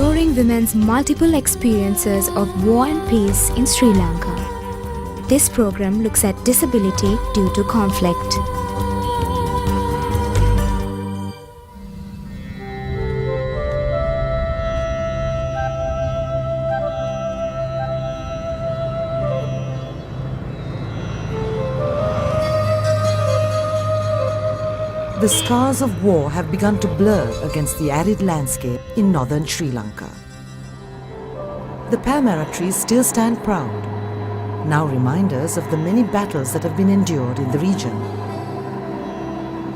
exploring women's multiple experiences of war and peace in Sri Lanka. This program looks at disability due to conflict. The scars of war have begun to blur against the arid landscape in northern Sri Lanka. The Palmyra trees still stand proud, now reminders of the many battles that have been endured in the region.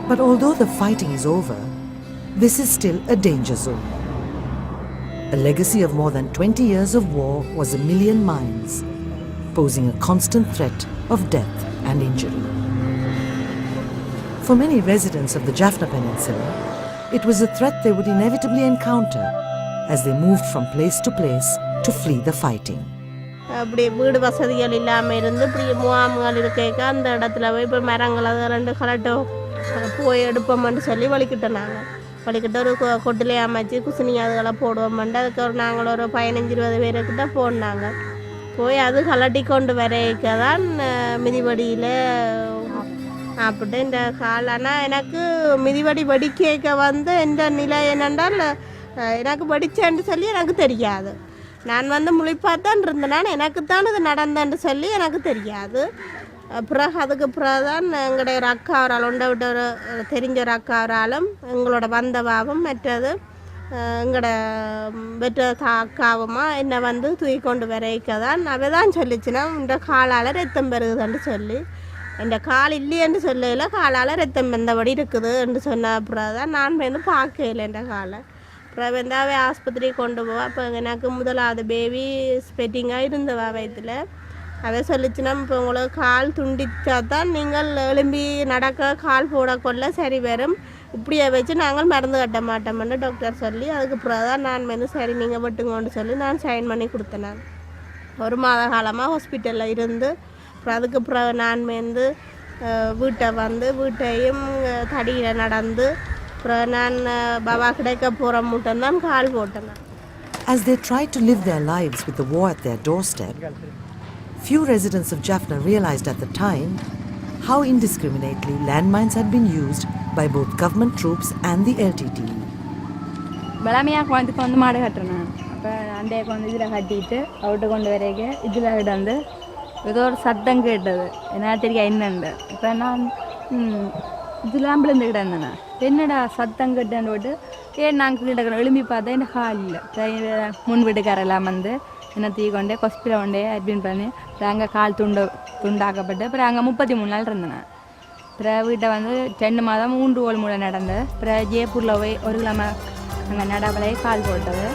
But although the fighting is over, this is still a danger zone. A legacy of more than 20 years of war was 1 million mines, posing a constant threat of death and injury. For many residents of the Jaffna Peninsula, it was a threat they would inevitably encounter as they moved from place to place to flee the fighting. அப்படி வீடு வசதிகள் இல்லாமல் இருந்து இப்படி முகாம்கள் இருக்க அந்த இடத்துல போய் இப்போ மரங்கள் அது ரெண்டு கலட்டோ போய் எடுப்போம்னு சொல்லி வலிக்கிட்டோம் நாங்கள் வலிக்கிட்ட ஒரு கொட்டிலே அமைச்சு குசினி அதுகளை போடுவோம்ட்டு அதுக்கு ஒரு நாங்கள் ஒரு 15-20 பேருக்கிட்ட போனாங்க போய் அது கலட்டி கொண்டு வரைக்க தான் மிதிவடியில் அப்படி இந்த கால் ஆனால் எனக்கு மிதிவடி வடிக்க வந்து எந்த நிலை என்னென்றால் எனக்கு வடிச்சேன்னு சொல்லி எனக்கு தெரியாது. நான் வந்து முழிப்பாத்தான் இருந்தேன், எனக்கு தான் இது நடந்தேன்னு சொல்லி எனக்கு தெரியாது. பிறகு அதுக்கு பிறகு தான் எங்களுடைய ஒரு அக்கா ஒரு உண்டை விட்டு ஒரு தெரிஞ்ச ஒரு அக்கா ஒரு எங்களோட வந்தவாவும் மற்றது எங்களோட வெற்ற அக்காவுமா என்னை வந்து தூக்கி கொண்டு வரைக்க தான் அவை தான் சொல்லிச்சுன்னா இந்த காலால் ரத்தம் பெருகுதுன்னு சொல்லி என் கால் இல்லையென்று சொல்லல காலால் ரத்தம் வந்தபடி இருக்குது என்று சொன்ன அப்புறம் தான் நான் வந்து பார்க்கல என் காலை. அப்புறம் வந்து அவை ஆஸ்பத்திரிக்கு கொண்டு போவா. அப்போ எனக்கு முதலாவது பேபி ஸ்பெட்டிங்காக இருந்தவா வயத்தில் அவை சொல்லிச்சுன்னா இப்போ உங்களுக்கு கால் துண்டிச்சா தான் நீங்கள் எழும்பி நடக்க கால் போடக்கொள்ள சரி வரும், இப்படியே வச்சு நாங்கள் மருந்து கட்ட மாட்டோம்னு டாக்டர் சொல்லி அதுக்கு பிறகு தான் நான் வந்து சரி நீங்கள் விட்டுங்கன்னு சொல்லி நான் சைன் பண்ணி கொடுத்தேன். நான் 1 மாத காலமாக ஹாஸ்பிட்டலில் இருந்து அப்புறம் அதுக்கு பிறகு நான் வந்து வீட்டை வந்து வீட்டையும் தடியில் நடந்து அப்புறம் நான் பாபா கிடைக்க போகிற மூட்டம் தான் கால் போட்டேன். As they tried to live their lives with the war at their doorstep, few residents of Jaffna realized at the time how indiscriminately landmines had been used by both government troops and the LTT. பலமையாக குழந்தைக்கு வந்து மாடு கட்டுறேன். அப்போ அண்டையை வந்து இதில் கட்டிட்டு out கொண்டு வரைக்க இதில் வந்து ஏதோ ஒரு சத்தம் கேட்டது, என்ன தெரியா என்னண்டு. இப்போ நான் இதெல்லாம் விழுந்துக்கிட்டே இருந்தேண்ணா, என்னடா சத்தம் கேட்டேன்னு போட்டு ஏன் நாங்கள் கிட்ட எழும்பி பார்த்தா என்ன கால் இல்லை. முன் வீட்டுக்காரெல்லாம் வந்து என்னை தூக்கி கொண்டே ஹாஸ்பிட்டல் கொண்டே அட்மிட் பண்ணி அங்கே கால் துண்டாக்கப்பட்டு அப்புறம் அங்கே 33 நாள் இருந்தேன். அப்புறம் வீட்டை வந்து 2 மாதம் 3 ஓல் மூலம் நடந்தது. அப்புறம் ஜெயப்பூரில் போய் 1 கிழமை அங்கே நடவலையே கால் போட்டது.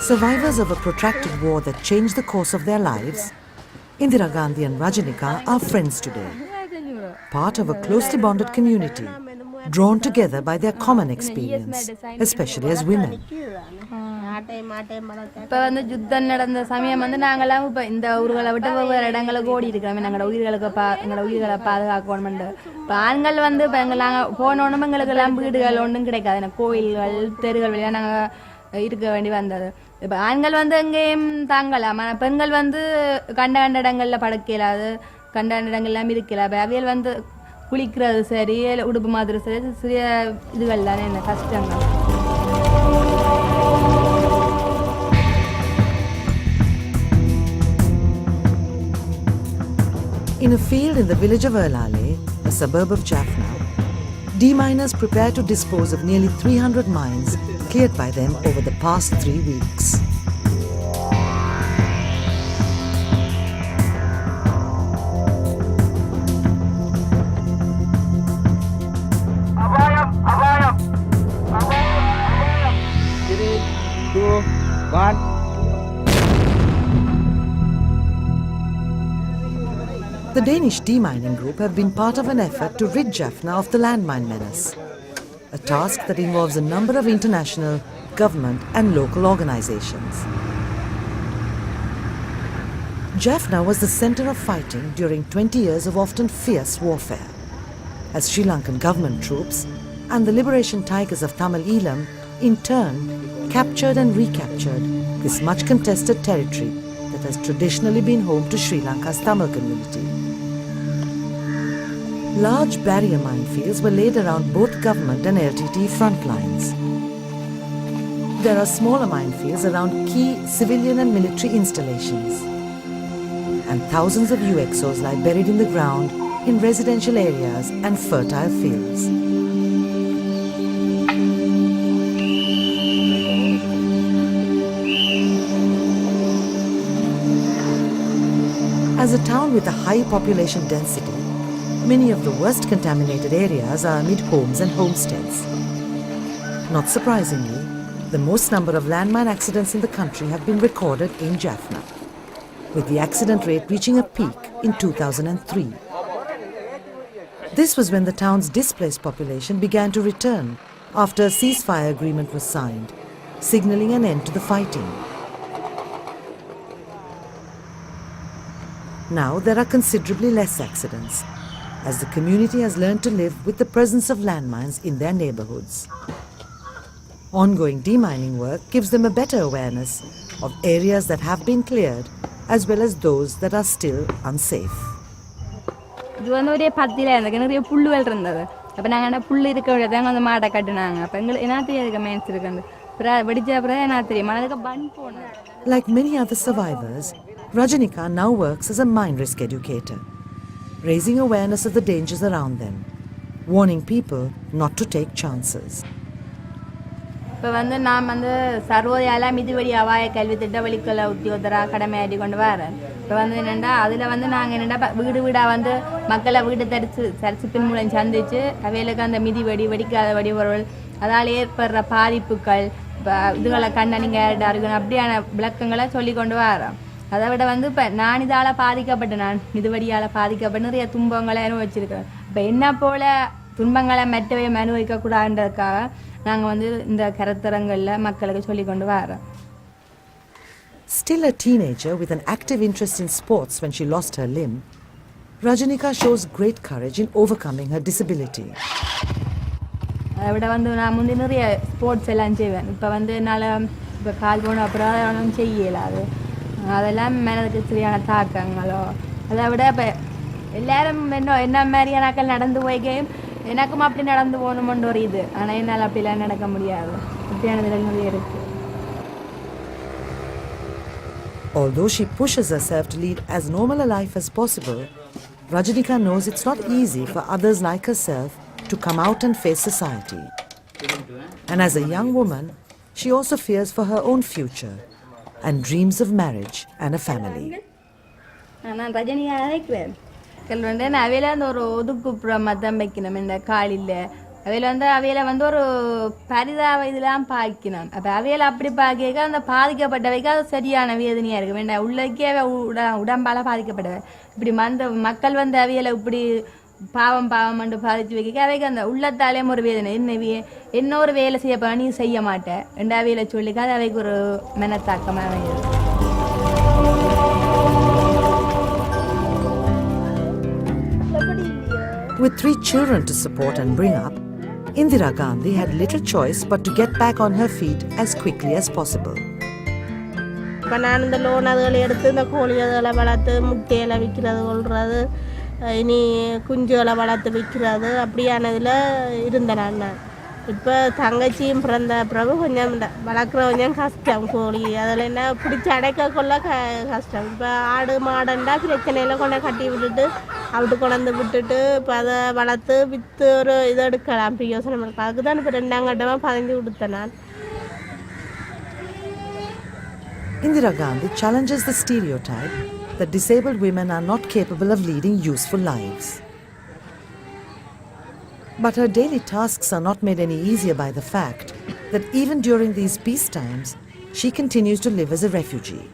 Survivors of a protracted war that changed the course of their lives, Indira Gandhi and Rajanika are friends today, part of a closely bonded community, drawn together by their common experience, especially as women. இப்போ வந்து யுத்தம் நடந்த சமயம் வந்து நாங்களாம் இப்போ இந்த ஊர்களை விட்டு ஒவ்வொரு இடங்களுக்கு ஓடி இருக்கிறோம். எங்களோட உயிர்களை பாதுகாக்கணும்ண்டு. இப்போ ஆண்கள் வந்து இப்போ நாங்கள் போனோன்னும் எங்களுக்கு எல்லாம் வீடுகள் ஒன்றும் கிடைக்காது, எனக்கு கோயில்கள் தெருகள் வழியாக நாங்கள் இருக்க வேண்டி வந்தது. இப்போ ஆண்கள் வந்து எங்கேயும் தாங்கலாம், ஆனால் பெண்கள் வந்து கண்ட இடங்களில் படுக்கலாது, கண்ட இடங்கள்லாம் இருக்கல. இப்போ அவையில் வந்து குளிக்கிறது சரி, உடுப்பு மாதிரி சரி, சிறிய இதுகள் தானே என்ன கஷ்டங்கள். In a field in the village of Erlale, a suburb of Jaffna, deminers prepare to dispose of nearly 300 mines cleared by them over the past 3 weeks. Abhayam! 3, 2, 1. The Danish demining group have been part of an effort to rid Jaffna of the landmine menace, a task that involves a number of international, government and local organizations. Jaffna was the center of fighting during 20 years of often fierce warfare, as Sri Lankan government troops and the Liberation Tigers of Tamil Eelam in turn captured and recaptured this much contested territory that has traditionally been home to Sri Lanka's Tamil community. Large barrier minefields were laid around both government and LTTE front lines. There are smaller minefields around key civilian and military installations. And thousands of UXOs lie buried in the ground in residential areas and fertile fields. As a town with a high population density, many of the worst contaminated areas are amid homes and homesteads. Not surprisingly, the most number of landmine accidents in the country have been recorded in Jaffna, with the accident rate reaching a peak in 2003. This was when the town's displaced population began to return after a ceasefire agreement was signed, signalling an end to the fighting. Now there are considerably less accidents, as the community has learned to live with the presence of landmines in their neighborhoods. Ongoing demining work gives them a better awareness of areas that have been cleared as well as those that are still unsafe. இது வந்து ஒரே பத்தியில் இருந்தது நிறைய புல்லுகள் இருந்தது. அப்போ நாங்கள் என்ன புல் இருக்க விடதாங்க அந்த மாடை கட்டினாங்க. அப்போ எங்களுக்கு என்ன தெரியாது மேன்ஸ் இருக்குன்னு. அப்புறம் வெடிச்ச அப்புறம் என்ன தெரியும் அதுக்கு பன் போனோம். Like many other survivors, Rajanika now works as a mine risk educator, raising awareness of the dangers around them, warning people not to take chances. இப்போ வந்து நான் வந்து சர்வோதயால மிதிவடி அபாய கல்வி திட்ட வழிக்கல உத்தியோகத்தராக கடமையாற்றி கொண்டு வரேன். இப்போ வந்து என்னென்னா அதில் வந்து நாங்கள் என்னென்னா வீடு வீடாக வந்து மக்களை வீடு தரிசிப்பின் மூலம் சந்தித்து அவைகளுக்கு அந்த மிதிவடி வெடிக்காத வடிவர்கள் அதால் ஏற்படுற பாதிப்புகள் இதுகளை கண்ண நீங்கள் இருக்கணும் அப்படியான விளக்கங்களை சொல்லி கொண்டு வரோம். அதை விட வந்து இப்போ நான் இதால் பாதிக்கப்பட்டேன், மிதிவடியால் பாதிக்கப்பட்டு நிறைய துன்பங்களை அனுபவிச்சிருக்கேன். இப்போ என்ன போல் துன்பங்களை மற்றவையும் அனுபவிக்கக்கூடாதுன்றதுக்காக நாங்கள் வந்து இந்த கருத்தரங்களில் மக்களுக்கு சொல்லி கொண்டு வரோம். Still a teenager with an active interest in sports when she lost her limb, Rajanika shows great courage in overcoming her disability. அதை விட வந்து நான் முந்தி நிறைய ஸ்போர்ட்ஸ் எல்லாம் செய்வேன். இப்போ வந்து என்னால் இப்போ கால் போன அப்புறம் ஒன்றும் செய்யலாது. அதெல்லாம் மேலதுக்கு சரியான தாக்கங்களோ அதை விட இப்போ எல்லாரும் என்ன மாதிரியானாக்கள் நடந்து போய்க்கையும் எனக்கும் அப்படி நடந்து போகணுமென்ற ஒரு இது. ஆனால் என்னால் அப்படிலாம் நடக்க முடியாது. அப்படியான நிலைமையே இருக்குது. Although she pushes herself to lead as normal a life as possible, Rajanika knows it's not easy for others like herself to come out and face society. And as a young woman, she also fears for her own future and dreams of marriage and a family. நான் ரஜினியாக அழைக்கிறேன். வந்து அவையில் வந்து ஒரு ஒதுக்குப்புற மதம் வைக்கணும் இந்த காலில். அவையில் வந்து அவையில் வந்து ஒரு பரிதாப இதெல்லாம் பாய்க்கணும். அப்போ அவையில் அப்படி பார்க்க அந்த பாதிக்கப்பட்டவைக்கு அது சரியான வேதனையாக இருக்குது. வேண்டாம் உள்ளக்கே உடம்பால் பாதிக்கப்பட்டவை இப்படி மக்கள் வந்து அவையில் இப்படி பாவம் என்று பாதித்து வைக்க அவைக்கு அந்த உள்ளத்தாலேயும் ஒரு வேதனை. என்ன ஒரு வேலை செய்யப்போ நீ செய்ய மாட்டேன் ரெண்டு அவையில் சொல்லிக்க அது அவைக்கு ஒரு மனத்தாக்கமாக இருக்குது. With 3 children to support and bring up, Indira Gandhi had little choice but to get back on her feet as quickly as possible. இப்போ நான் இந்த லோன் அதுகளை எடுத்து இந்த கோழி அதுகளை வளர்த்து முட்டையில் விற்கிறது கொள்வது, இனி குஞ்சுகளை வளர்த்து விற்கிறது அப்படியானதில் இருந்தேன் நான். இப்போ தங்கச்சியும் பிறந்த பிறகு கொஞ்சம் வளர்க்குற கொஞ்சம் கஷ்டம். கோழி அதில் என்ன பிடிச்சி அடைக்க கொள்ள கஷ்டம். இப்போ ஆடு மாடண்டா பிரச்சனையில் கொண்டு கட்டி விட்டுட்டு அப்படி கொண்டு விட்டுட்டு இப்போ அதை வளர்த்து விற்று ஒரு இதை எடுக்கலாம் பிரயோசனம் இருக்கும். அதுக்கு தான் இப்போ 2ஆம் கட்டமாக பதிஞ்சு கொடுத்தேன் நான். Indira Gandhi challenges the stereotype that disabled women are not capable of leading useful lives. But her daily tasks are not made any easier by the fact that even during these peace times, she continues to live as a refugee.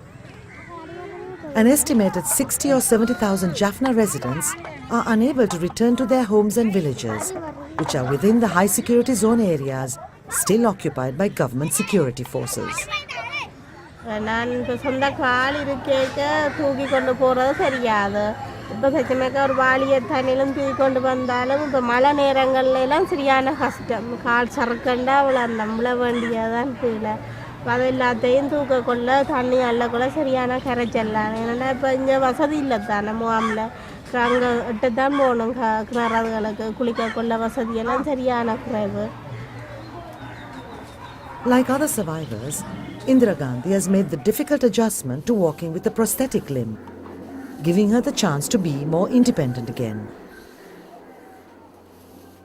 An estimated 60 or 70,000 Jaffna residents are unable to return to their homes and villages, which are within the high security zone areas still occupied by government security forces. நான் இப்போ சொந்த கால் இருக்கேக்க தூக்கி கொண்டு போகிறது சரியாது. இப்போ சச்சமேக்க ஒரு வாளியை தண்ணியிலும் தூக்கி கொண்டு வந்தாலும் இப்போ மழை நேரங்கள்லாம் சரியான கஷ்டம். கால் சறுக்கண்டா அவ்வளோ நம்மள வேண்டியதான் கீழே. அது எல்லாத்தையும் தூக்க கொள்ள தண்ணி அள்ளக்குள்ள சரியான கரைச்சல்லாம். ஏன்னா இப்போ இங்கே வசதி இல்லை தானே முகாமில். அங்கே இட்டு தான் போகணும் கிணறுகளுக்கு குளிக்க கொள்ள வசதியெல்லாம் சரியான குறைவு. Like other survivors, Indira Gandhi has made the difficult adjustment to walking with a prosthetic limb, giving her the chance to be more independent again.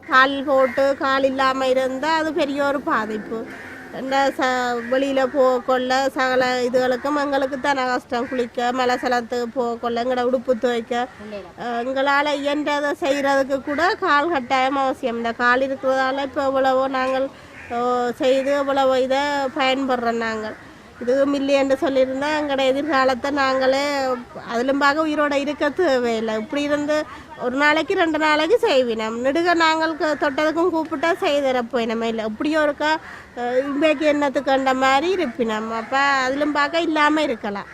கால் போட்டு கால் இல்லாமல் இருந்தால் அது பெரிய ஒரு பாதிப்பு. இந்த வெளியில் போகக்கொள்ள சகல இதுகளுக்கும் எங்களுக்கு தானே கஷ்டம். குளிக்க மலை சலத்துக்கு போகக்கொள்ள எங்களோட உடுப்பு துவைக்க எங்களால் இயன்றதை செய்கிறதுக்கு கூட கால் கட்டாயம் அவசியம். இந்த கால் இருக்கிறதால இப்போ இவ்வளவோ நாங்கள் செய்து இவ்வளவோ இதை பயன்படுறோம். நாங்கள் இது மில்லியன்று சொல்லியிருந்தால் எங்களோட எதிர்காலத்தை நாங்களே அதிலும் பார்க்க உயிரோடு இருக்க தேவையில்லை. இப்படி இருந்து ஒரு நாளைக்கு 2 நாளைக்கு செய்வினோம். நெடுக நாங்கள் தொட்டதுக்கும் கூப்பிட்டா செய்தரப்போய் நம்ம இல்லை இப்படியோ இருக்கா இம்பேக்கு எண்ணத்துக்கு கண்ட மாதிரி இருப்பினோம். அப்போ அதிலும் பார்க்க இல்லாமல் இருக்கலாம்.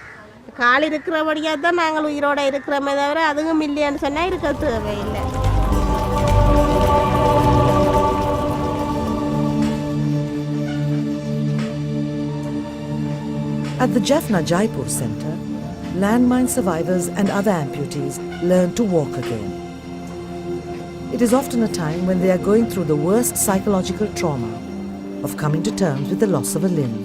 கால் இருக்கிறபடியாக தான் நாங்கள் உயிரோடு இருக்கிறோமே தவிர அதுவும் மில்லியன்னு சொன்னால் இருக்க தேவையில்லை. At the Jaffna Jaipur Centre, landmine survivors and other amputees learn to walk again. It is often a time when they are going through the worst psychological trauma of coming to terms with the loss of a limb.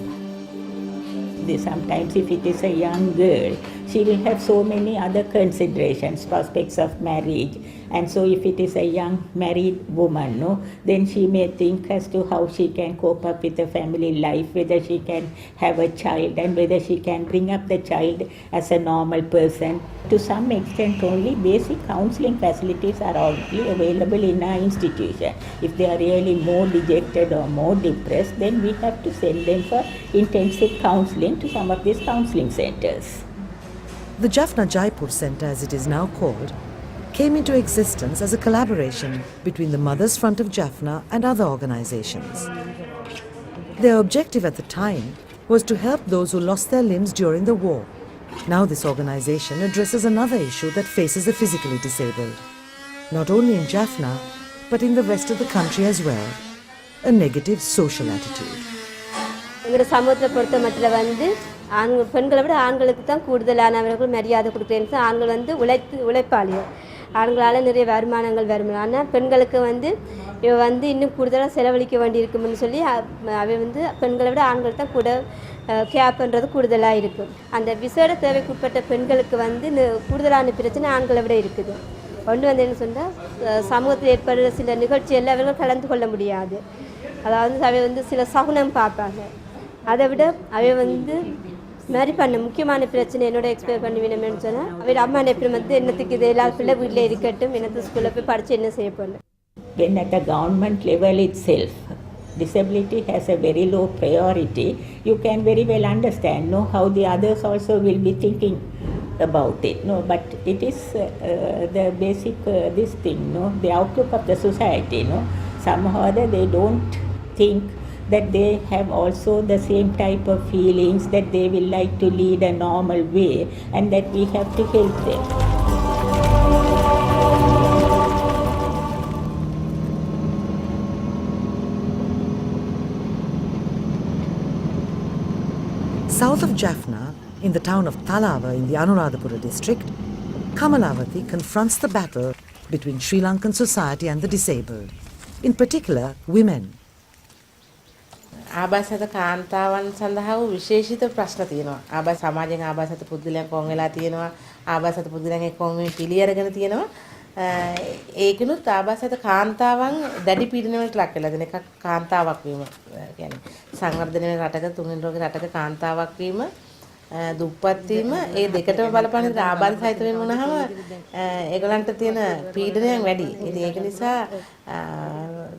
Sometimes if it is a young girl, she will have so many other considerations, prospects of marriage, and so if it is a young married woman, then she may think as to how she can cope up with the family life, whether she can have a child and whether she can bring up the child as a normal person. To some extent only basic counselling facilities are only available in our institution. If they are really more dejected or more depressed, then we have to send them for intensive counselling to some of these counselling centres. The Jaffna Jaipur Centre, as it is now called, came into existence as a collaboration between the Mothers Front of Jaffna and other organizations. Their objective at the time was to help those who lost their limbs during the war. Now this organization addresses another issue that faces the physically disabled, not only in Jaffna, but in the rest of the country as well, a negative social attitude. எங்களோட சமூகத்தை பொறுத்த மட்டும் பெண்களை விட ஆண்களுக்கு தான் கூடுதலானவர்கள் மரியாதை கொடுக்குறேன்னு. ஆண்கள் உழைப்பாளிகள், ஆண்களால் நிறைய வருமானங்கள் வரும். ஆனால் பெண்களுக்கு இன்னும் கூடுதலாக செலவழிக்க வேண்டியிருக்கும்னு சொல்லி பெண்களை விட ஆண்கள் தான் கூட கேர் பண்ணுறது கூடுதலாக இருக்கும். அந்த விசேட தேவைக்குட்பட்ட பெண்களுக்கு கூடுதலான பிரச்சனை ஆண்களை விட இருக்குது. ஒன்று என்ன சொன்னால் சமூகத்தில் ஏற்படுற சில நிகழ்ச்சியெல்லாம் அவர்கள் கலந்து கொள்ள முடியாது. அதாவது அவை சில சகுனம் பார்ப்பாங்க. அதை விட அவை மாதிரி பண்ண முக்கியமான பிரச்சனை என்னோட எக்ஸ்பிளைன் பண்ணி வேணும்னு சொன்னால் அவள் அம்மா எப்படி என்னத்துக்கு இது எல்லா பிள்ளை வீட்டில் இருக்கட்டும், என்னத்து ஸ்கூலில் போய் படித்து என்ன செய்ய போகணும். When at the government level itself, disability has a very low priority, you can very well understand how the others also will be thinking about it. But it is the basic this thing, the outlook of the society. Somehow they don't think that they have also the same type of feelings, that they will like to lead a normal way and that we have to help them. South of Jaffna, in the town of Talava in the Anuradhapura district, Kamalavati confronts the battle between Sri Lankan society and the disabled, in particular women. ආබාසත කාන්තාවන් සඳහා විශේෂිත ප්‍රශ්න තියෙනවා. ආබාස සමාජයෙන් ආබාසත පුද්ගලයන් කොන් වෙලා තියෙනවා. ආබාසත පුද්ගලයන් කොන් මේ පිළි අරගෙන තියෙනවා. ඒකිනුත් ආබාසත කාන්තාවන් දැඩි පීඩනයකට ලක් වෙලා දෙන එක කාන්තාවක් වීම කියන්නේ සංවර්ධනය වෙන රටක තුන්වෙනි රෝගේ රටක කාන්තාවක් වීම දුප්පත් වීම ඒ දෙකටම බලපාන විදිහට ආබාධ සහිත වෙන වුණාම ඒගොල්ලන්ට තියෙන පීඩනයන් වැඩි. ඉතින් ඒක නිසා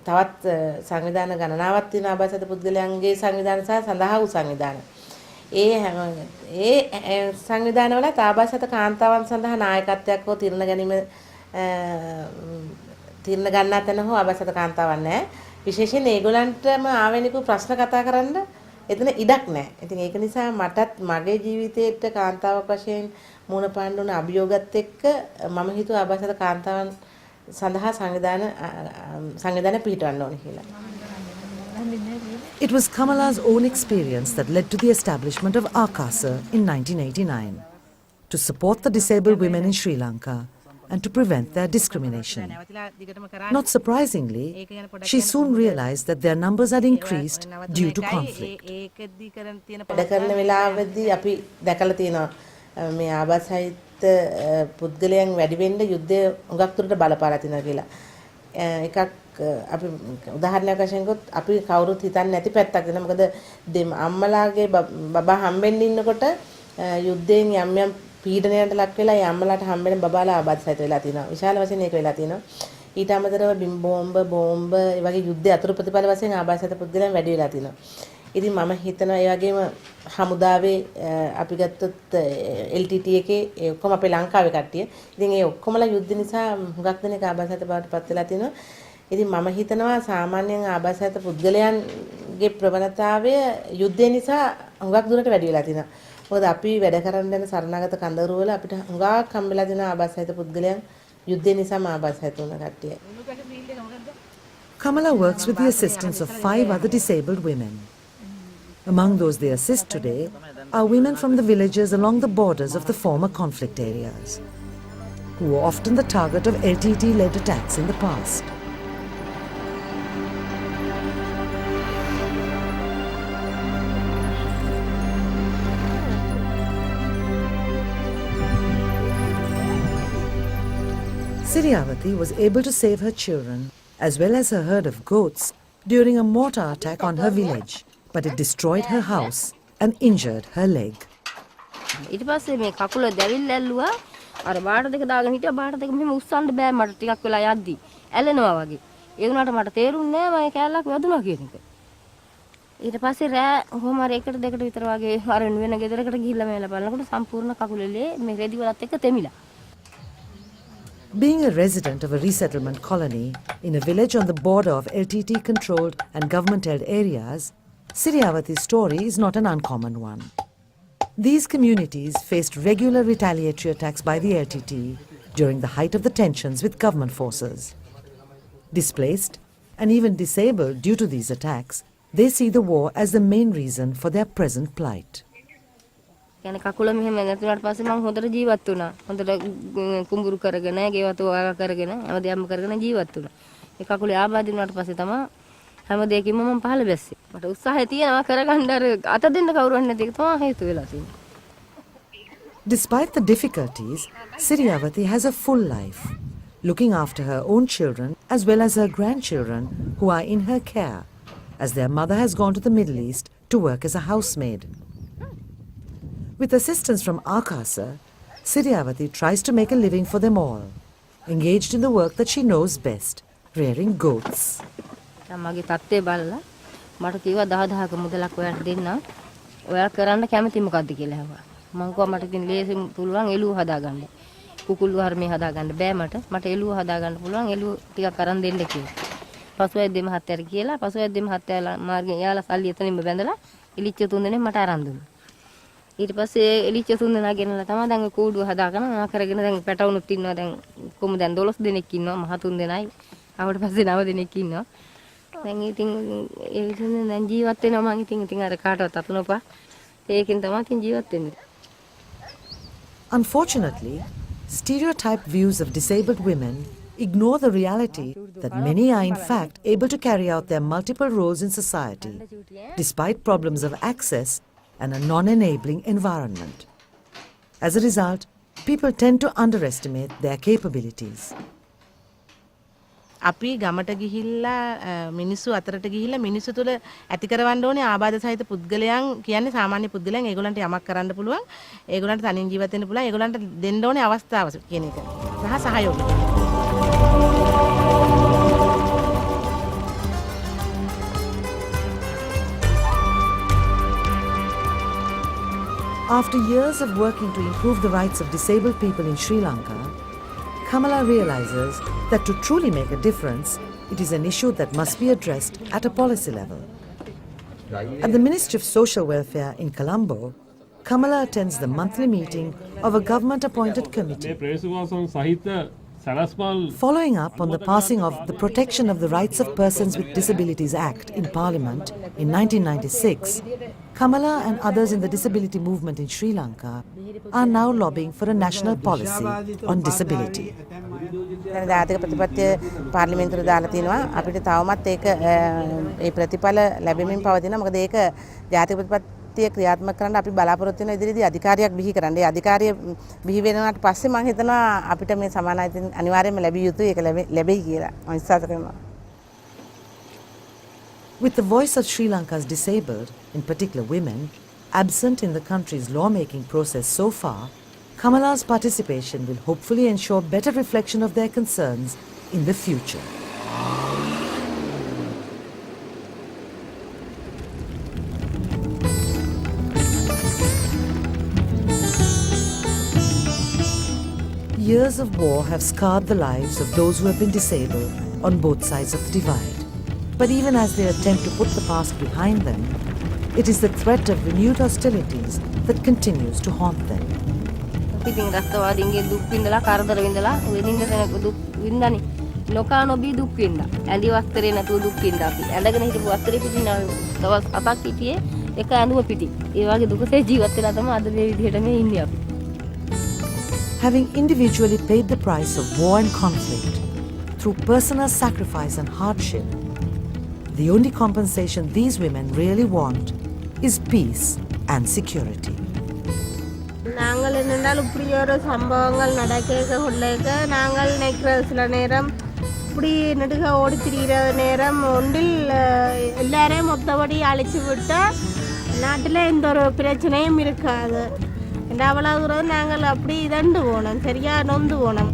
තවත් සංවිධාන ගණනාවක් තියෙන ආබාධ පුද්ගලයන්ගේ සංවිධාන සහ සඳහා වූ සංවිධාන. ඒ සංවිධානවල ආබාධ කාන්තාවන් සඳහා නායකත්වයක් හෝ තීරණ ගැනීම තීරණ ගන්නා තැන හෝ ආබාධ කාන්තාවන් නැහැ. විශේෂයෙන් ඒගොල්ලන්ටම ආවෙනිකු ප්‍රශ්න කතා කරන්න එතන ඉඩක් නැහැ. ඉතින් ඒක නිසා මටත් මගේ ජීවිතේට කාන්තාවක් වශයෙන් මුණ පාන්න උන අභියෝගات එක්ක මම හිතුවා ආබාසත කාන්තාවන් සඳහා සංවිධානය පිහිටවන්න ඕනේ කියලා. It was Kamala's own experience that led to the establishment of Akasa in 1989 to support the disabled women in Sri Lanka and to prevent their discrimination. Not surprisingly, she soon realized that their numbers had increased due to conflict. වැඩ කරන වෙලාවෙදී අපි දැකලා තියෙනවා මේ ආබාසහිත පුද්ගලයන් වැඩි වෙන්න යුද්ධය උඟක් දුරට බලපාලා තිනවා කියලා. එකක් අපි උදාහරණයක් වශයෙන් ගොත් අපි කවුරුත් හිතන්නේ නැති පැත්තක් දෙනවා. මොකද අම්මලාගේ බබා හම්බෙන්න ඉන්නකොට යුද්ධයෙන් යම් යම් පීඩනයකට ලක් වෙලා ඒ අම්මලාට හම්බෙන බබාලා ආබාධිත වෙලා තිනවා. විශාල වශයෙන් ඒක වෙලා තිනවා. ඊට අමතරව බෝම්බ ඒ වගේ යුද්ධ අතුරු ප්‍රතිඵල වශයෙන් ආබාධිත පුද්ගලයන් වැඩි වෙලා තිනවා. ඉතින් මම හිතනවා ඒ වගේම හමුදාවේ අපි ගත්තොත් LTT එකේ ඒ ඔක්කොම අපේ ලංකාවේ කට්ටිය. ඉතින් ඒ ඔක්කොමලා යුද්ධ නිසා හුඟක් දෙනෙක් ආබාධිත බවට පත් වෙලා තිනවා. ඉතින් මම හිතනවා සාමාන්‍යයෙන් ආබාධිත පුද්ගලයන්ගේ ප්‍රවණතාවය යුද්ධය නිසා හුඟක් දුරට වැඩි වෙලා තිනවා. මොකද අපි වැඩ කරන් යන සරණාගත කඳවුරු වල අපිට හුඟක් හම්බෙලා දෙන ආබාධිත පුද්ගලයන් යුද්ධය නිසාම ආබාධිත වුණ කට්ටිය. Kamala works with the assistance of 5 other disabled women. Among those they assist today are women from the villages along the borders of the former conflict areas, who were often the target of LTT-led attacks in the past. Siryavati was able to save her children as well as her herd of goats during a mortar attack on her village, but it destroyed her house and injured her leg. ඊට පස්සේ මේ කකුල දැවිල්ල ඇල්ලුවා අර බාට දෙක දාගෙන හිටියා බාට දෙක මෙහෙම උස්සන්න බෑ මට ටිකක් වෙලා යද්දි ඇලෙනවා වගේ ඒ වුණාට මට තේරුන්නේ නෑ මම කැලලක් වැදුනා කියන එක ඊට පස්සේ රෑ කොහොම හරි එකට දෙකට විතර වගේ අර වෙන ගෙදරකට ගිහිල්ලා මේලා බලනකොට සම්පූර්ණ කකුලේ මේ රෙදි වලත් එක්ක තෙමිලා. Being a resident of a resettlement colony in a village on the border of LTT-controlled and government-held areas, Siryavati's story is not an uncommon one. These communities faced regular retaliatory attacks by the LTT during the height of the tensions with government forces. Displaced and even disabled due to these attacks, they see the war as the main reason for their present plight. يعني කකුල මෙහෙම නැතුණාට පස්සේ මම හොඳට ජීවත් වුණා. හොඳට කුඹුරු කරගෙන, ගෙවතු වගා කරගෙන, හැමදේම කරගෙන ජීවත් වුණා. ඒ කකුලේ ආබාධ වුණාට පස්සේ තමයි හැම දෙයකින්ම මම පහළ බැස්සේ. මට උත්සාහය තියෙනවා කරගන්න අර අත දෙන්න කවුරුවත් නැති එක තමයි හේතු වෙලා තියෙන්නේ. Despite the difficulties, Siryavati has a full life, looking after her own children as well as her grandchildren who are in her care, as their mother has gone to the Middle East to work as a housemaid. With assistance from Akasa, Siryavati tries to make a living for them all, engaged in the work that she knows best, rearing goats. මගේ තත්ත්වය බලලා මට කිව්වා 10000ක මුදලක් ඔයාලට දෙන්න. ඔයා කරන්න කැමති මොකද්ද කියලා ඇහුවා. මම කිව්වා මට ඉතින් ලේසියෙන් පුළුවන් එළුව හදාගන්න. කුකුළු හර්මේ හදාගන්න බෑ මට. මට එළුව හදාගන්න පුළුවන් එළුව ටිකක් අරන් දෙන්න කිව්වා. පසුවැද්දේ මහත්තයාට කියලා පසුවැද්දේ මහත්තයා මාර්ගෙන් යාලා සල්ලි එතනින්ම බැඳලා එලිච්ච තුන් දෙනෙක් මට අරන් දුන්නා. ඊට පස්සේ එලිච්ච තුන් දෙනා ගෙනලා තමයි දැන් කූඩුව හදාගෙන මම කරගෙන දැන් පැටවුනුත් ඉන්නවා දැන් කොහොම දැන් 12 දෙනෙක් ඉන්නවා මහ තුන් දෙනයි ආවට පස්සේ 9 දෙනෙක් ඉන්නවා දැන් ඉතින් ඒ විදිහට දැන් ජීවත් වෙනවා මම ඉතින් අර කාටවත් අත නොපා ඒකෙන් තමයි ඉතින් ජීවත් වෙන්නේ. Unfortunately, stereotyped views of disabled women ignore the reality that many are in fact able to carry out their multiple roles in society despite problems of access and a non-enabling environment. As a result, people tend to underestimate their capabilities. අපි ගමට ගිහිල්ලා මිනිස්සු අතරට ගිහිල්ලා මිනිස්සු තුළ ඇති කරවන්න ඕනේ ආබාධ සහිත පුද්ගලයන් කියන්නේ සාමාන්‍ය පුද්ගලයන් ඒගොල්ලන්ට යමක් කරන්න පුළුවන් ඒගොල්ලන්ට තනියෙන් ජීවත් වෙන්න පුළුවන් ඒගොල්ලන්ට දෙන්න ඕනේ අවස්ථාව කියන එක සහ සහයෝගය. After years of working to improve the rights of disabled people in Sri Lanka, Kamala realizes that to truly make a difference, it is an issue that must be addressed at a policy level. At the Ministry of Social Welfare in Colombo, Kamala attends the monthly meeting of a government-appointed committee. Following up on the passing of the Protection of the Rights of Persons with Disabilities Act in Parliament in 1996, Kamala and others in the disability movement in Sri Lanka are now lobbying for a national policy on disability. ජාතික ප්‍රතිපත්තිය පාර්ලිමේන්තුවට දාලා තිනවා අපිට තවමත් ඒක ඒ ප්‍රතිඵල ලැබෙමින් පවතිනවා මොකද ඒක ජාතික ප්‍රතිපත්තිය ක්‍රියාත්මක කරන්න අපි බලාපොරොත්තු වෙන ඉදිරියේදී අධිකාරියක් බිහි කරන්න. ඒ අධිකාරිය බිහි වෙනාට පස්සේ මම හිතනවා අපිට මේ සමාන අයිතීන් අනිවාර්යයෙන්ම ලැබිය යුතුයි ඒක ලැබෙයි කියලා මම විශ්වාස කරනවා. With the voice of Sri Lanka's disabled, in particular women, absent in the country's lawmaking process so far, Kamala's participation will hopefully ensure better reflection of their concerns in the future. Years of war have scarred the lives of those who have been disabled on both sides of the divide. But even as they attempt to put the past behind them, it is the threat of renewed hostilities that continues to haunt them. ඉතින් රස්තවාදීන්ගේ දුක් විඳලා කරදර විඳලා වෙනින්න තැනක දුක් විඳනි නොකා නොබී දුක් විඳා ඇඳි වස්ත්‍රේ නැතුව දුක් විඳා අපි ඇඳගෙන හිටපු වස්ත්‍රේ පිටින් දවස් 7ක් හිටියේ එක ඇඳුම පිටින් ඒ වගේ දුකසේ ජීවත් වෙලා තමයි අද මේ විදිහට මේ ඉන්නේ අපි. Having individually paid the price of war and conflict through personal sacrifice and hardship, the only compensation these women really want is peace and security. நாங்கள் என்னென்றால் இப்படி ஒரு சம்பவங்கள் நடக்க கொள்ளைக்க நாங்கள் நினைக்கிற சில நேரம் இப்படி நெடுக ஓடி திரிகிற நேரம் ஒன்றில் எல்லாரையும் மொத்தபடி அழிச்சு விட்டால் நாட்டில் எந்த ஒரு பிரச்சனையும் இருக்காது. அவ்வளோ தூரம் நாங்கள் அப்படி இதண்டு போனோம் சரியா நொந்து போனோம்.